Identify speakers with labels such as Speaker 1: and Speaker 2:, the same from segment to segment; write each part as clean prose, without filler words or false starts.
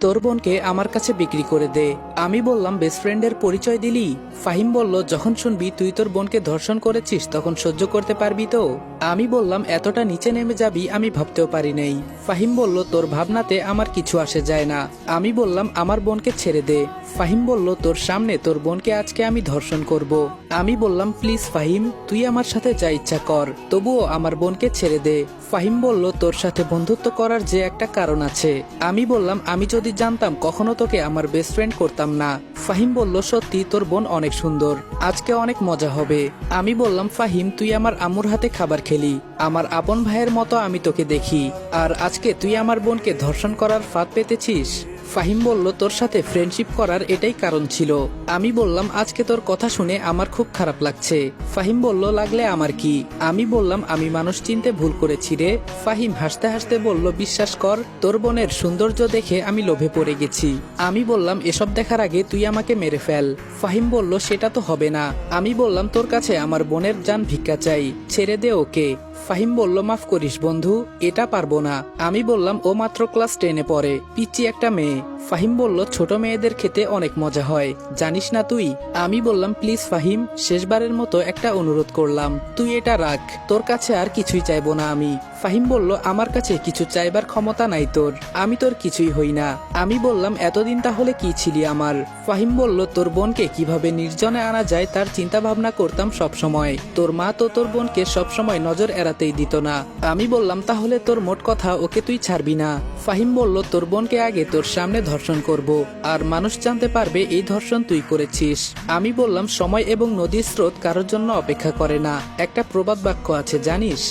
Speaker 1: তোর বোনকে আমার কাছে বিক্রি করে দে। আমি বললাম বেস্ট ফ্রেন্ডের পরিচয় দিলি? ফাহিম বলল, যখন শুনবি তুই তোর বোনকে ধর্ষণ করেছিস তখন সহ্য করতে পারবি তো? আমি বললাম, এতটা নিচে নেমে যাবি আমি ভাবতেও পারি নাই। ফাহিম বলল, তোর ভাবনাতে আমার কিছু আসে যায় না। আমি বললাম, আমার বোনকে ছেড়ে দে। ফাহিম বলল, তোর সামনে তোর বোনকে আজকে আমি ধর্ষণ করব। আমি বললাম, প্লিজ ফাহিম, তুই আমার সাথে যা ইচ্ছা কর, তবুও আমার বোনকে ছেড়ে দে। ফাহিম বলল, তোর সাথে বন্ধুত্ব করার যে একটা কারণ আছে। আমি বললাম, আমি যদি জানতাম কখনো তোকে আমার বেস্ট ফ্রেন্ড করতাম না। ফাহিম বলল, সত্যি তোর বোন অনেক সুন্দর, আজকে অনেক মজা হবে। আমি বললাম, ফাহিম, তুই আমার আম্মুর হাতে খাবার খেলি, আমার আপন ভাইয়ের মতো আমি তোকে দেখি, আর আজকে তুই আমার বোনকে ধর্ষণ করার ফাঁদ পেতেছিস। ফাহিম বলল, তোর সাথে ফ্রেন্ডশিপ করার এটাই কারণ ছিল। আমি বললাম, আজকে তোর কথা শুনে আমার খুব খারাপ লাগছে। ফাহিম বলল, লাগলে আমার কি? আমি বললাম, আমি মানুষ চিনতে ভুল করেছি রে। ফাহিম হাসতে হাসতে বলল, বিশ্বাস কর, তোর বোনের সৌন্দর্য দেখে আমি লোভে পড়ে গেছি। আমি বললাম, এসব দেখার আগে তুই আমাকে মেরে ফেল। ফাহিম বলল, সেটা তো হবে না। আমি বললাম, তোর কাছে আমার বোনের জান ভিক্ষা চাই, ছেড়ে দে ওকে। ফাহিম বলল, মাফ করিস বন্ধু, এটা পারবো না। আমি বললাম, ও মাত্র ক্লাস 10-এ পড়ে, পিচ্চি একটা মেয়ে। ফাহিম বলল, ছোট মেয়েদের খেতে অনেক মজা হয়, জানিস না তুই? আমি বললাম, প্লিজ ফাহিম, শেষবারের মতো একটা অনুরোধ করলাম, তুই এটা রাখ, তোর কাছে আর কিছুই চাইবো না আমি। ফাহিম বলল, আমার কাছে কিছু চাইবার ক্ষমতা নাই তোর, আমি তোর কিছুই হই না। আমি বললাম, এতদিন তাহলে কি ছিলি আমার? ফাহিম বলল, তোর বোনকে কিভাবে নির্জনে আনা যায় তার চিন্তা ভাবনা করতাম সব সময়। তোর মা তো তোর বোনকে সবসময় নজর এড়াতেই দিত না। আমি বললাম, তাহলে তোর মোট কথা ওকে তুই ছাড়বি না? ফাহিম বলল, তোর বোনকে আগে তোর সামনে ধর্ষণ করব, আর মানুষ জানতে পারবে এই ধর্ষণ তুই করেছিস। আমি বললাম, সময় এবং নদীর স্রোত কারোর জন্য অপেক্ষা করে না, একটা প্রবাদ বাক্য আছে জানিস?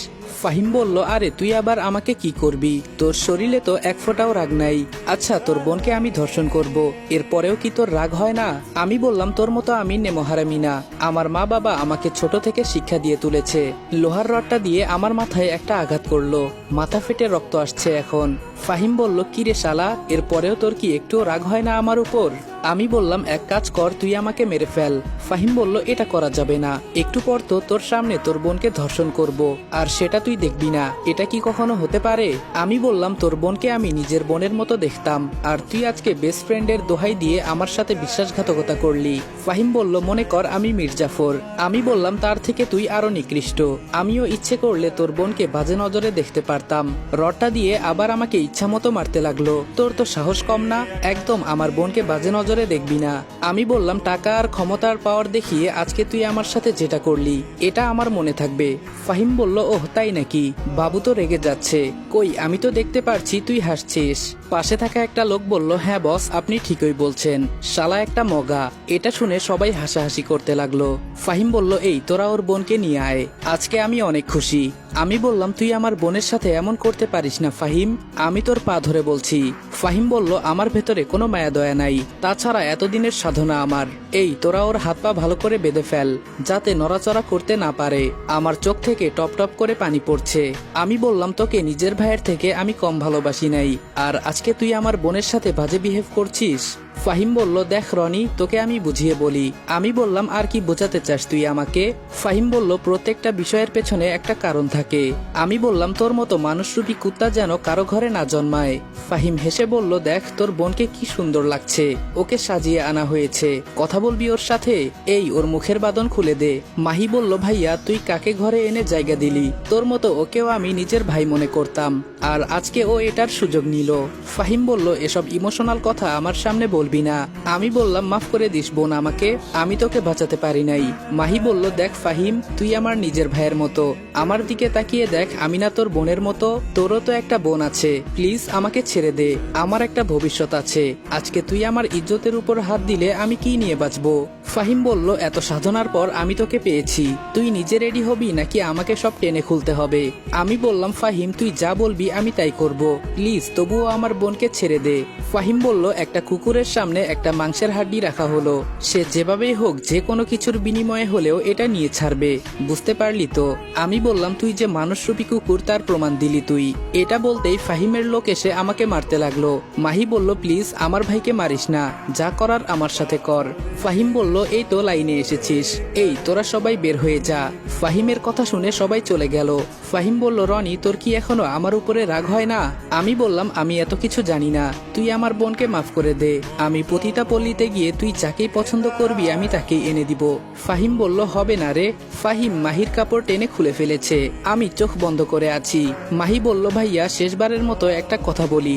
Speaker 1: ফাহিম বলল, আরে তুই আবার আমাকে কি করবি? তোর শরীরে তো এক ফোঁটাও রাগ নাই। আচ্ছা, তোর বোনকে আমি ধর্ষণ করব, এরপরেও কি তোর রাগ হয় না? আমি বললাম, তোর মতো আমি নেমহারামি না। আমার মা বাবা আমাকে ছোট থেকে শিক্ষা দিয়ে তুলেছে। লোহার রডটা দিয়ে আমার মাথায় একটা আঘাত করলো, মাথা ফেটে রক্ত আসছে এখন। ফাহিম বলল, কিরে শালা, এরপরেও তোর কি একটুও রাগ হয় না আমার উপর? আমি বললাম, এক কাজ কর, তুই আমাকে মেরে ফেল। ফাহিম বলল, এটা করা যাবে না, একটু পর তো তোর সামনে তোর বোনকে ধর্ষণ করব, আর সেটা তুই দেখবি না, এটা কি কখনো হতে পারে? আমি বললাম, তোর বোনকে আমি নিজের বোনের মতো দেখতাম, আর তুই আজকে বেস্ট ফ্রেন্ডের দোহাই দিয়ে আমার সাথে বিশ্বাসঘাতকতা করলি। ফাহিম বলল, মনে কর আমি মির্জাফর। আমি বললাম, তার থেকে তুই আরো নিকৃষ্ট। আমিও ইচ্ছে করলে তোর বোনকে বাজে নজরে দেখতে পারতাম। রডটা দিয়ে আবার আমাকে ইচ্ছা মতো মারতে লাগলো। তোর তো সাহস কম না, একদম আমার বোনকে বাজে নজরে দেখবি না। আমি বললাম, টাকা আর ক্ষমতার পাওয়ার দেখিয়ে আজকে তুই আমার সাথে যেটা করলি এটা আমার মনে থাকবে। ফাহিম বলল, ওহ তাই নাকি? বাবু তো রেগে যাচ্ছে। কই, আমি তো দেখতে পারছি তুই হাসছিস। পাশে থাকা একটা লোক বলল, হ্যাঁ বস, আপনি ঠিকই বলছেন, শালা একটা মগা। এটা শুনে সবাই হাসাহাসি করতে লাগলো। ফাহিম বলল, এই তোরা ওর বোনকে নিয়ে আয়, আজকে আমি অনেক খুশি। আমি বললাম, তুই আমার বোনের সাথে এমন করতে পারিস না ফাহিম, আমি তোর পা ধরে বলছি। ফাহিম বলল, আমার ভেতরে কোনো মায়া দয়া নাই, তাছাড়া এতদিনের সাধনা আমার। এই তোরা ওর হাত পা ভালো করে বেঁধে ফেল, যাতে নড়াচড়া করতে না পারে। আমার চোখ থেকে টপ টপ করে পানি পড়ছে। আমি বললাম, তোকে নিজের ভাইয়ের থেকে আমি কম ভালোবাসি নাই, আর আজকে তুই আমার বোনের সাথে বাজে বিহেভ করছিস। ফাহিম বলল, দেখ রনি, তোকে আমি বুঝিয়ে বলি। আমি বললাম, আর কি বোঝাতে চাস তুই আমাকে? ফাহিম বলল, প্রত্যেকটা বিষয়ের পেছনে একটা কারণ থাকে। আমি বললাম, তোর মতো মানুষরূপী কুত্তা যেন কারো ঘরে না জন্মায়। ফাহিম হেসে বলল, দেখ তোর বোনকে কি সুন্দর লাগছে, ওকে সাজিয়ে আনা হয়েছে, কথা বলবি ওর সাথে? এই ওর মুখের বাঁধন খুলে দে। মাহি বলল, ভাইয়া তুই কাকে ঘরে এনে জায়গা দিলি? তোর মতো ওকেও আমি নিজের ভাই মনে করতাম, আর আজকে ও এটার সুযোগ নিল। ফাহিম বলল, এসব ইমোশনাল কথা আমার সামনে বলবি না। আমি বললাম, মাফ করে দিস বোন আমাকে, আমি তোকে বাঁচাতে পারি নাই। মাহি বলল, দেখ ফাহিম, তুই আমার নিজের ভাইয়ের মতো, আমার দিকে তাকিয়ে দেখ, আমি না তোর বোনের মতো? তোরও তো একটা বোন আছে, প্লিজ আমাকে ছেড়ে দে, আমার একটা ভবিষ্যৎ আছে। আজকে তুই আমার ইজ্জতের উপর হাত দিলে আমি কি নিয়ে বাঁচবো? ফাহিম বলল, এত সাধনার পর আমি তোকে পেয়েছি, তুই নিজে রেডি হবি নাকি আমাকে সব টেনে খুলতে হবে? আমি বললাম, ফাহিম তুই যা বলবি আমি তাই করব, প্লিজ তবুও আমার বোনকে ছেড়ে দে। ফাহিম বলল, একটা কুকুরের সামনে একটা মাংসের হাড্ডি রাখা হলো, সে যেভাবেই হোক যে কোনো কিছুর বিনিময়ে হলেও এটা নিয়ে ছাড়বে, বুঝতে পারলি তো? আমি বললাম, তুই যে মানুষরূপী কুকুর তার প্রমাণ দিলি তুই। এটা বলতেই ফাহিমের লোক এসে আমাকে মারতে লাগলো। মাহি বলল, প্লিজ আমার ভাইকে মারিস না, যা করার আমার সাথে কর। ফাহিম বলল, এই তো লাইনে এসেছিস, এই তোরা সবাই বের হয়ে যা। ফাহিমের কথা শুনে সবাই চলে গেল। ফাহিম বলল, রনি তোর কি এখনো আমার উপরে রাগ হয় না? আমি বললাম, আমি এত কিছু জানি না, তুই আমার বোনকে মাফ করে দে। আমি পতিতা পল্লীতে গিয়ে তুই যাকেই পছন্দ করবি আমি তাকেই এনে দিব। ফাহিম বলল, হবে না রে। ফাহিম মাহির কাপড় টেনে খুলে ফেলেছে। আমি চোখ বন্ধ করে আছি। মাহি বলল, ভাইয়া শেষবারের মতো একটা কথা বলি,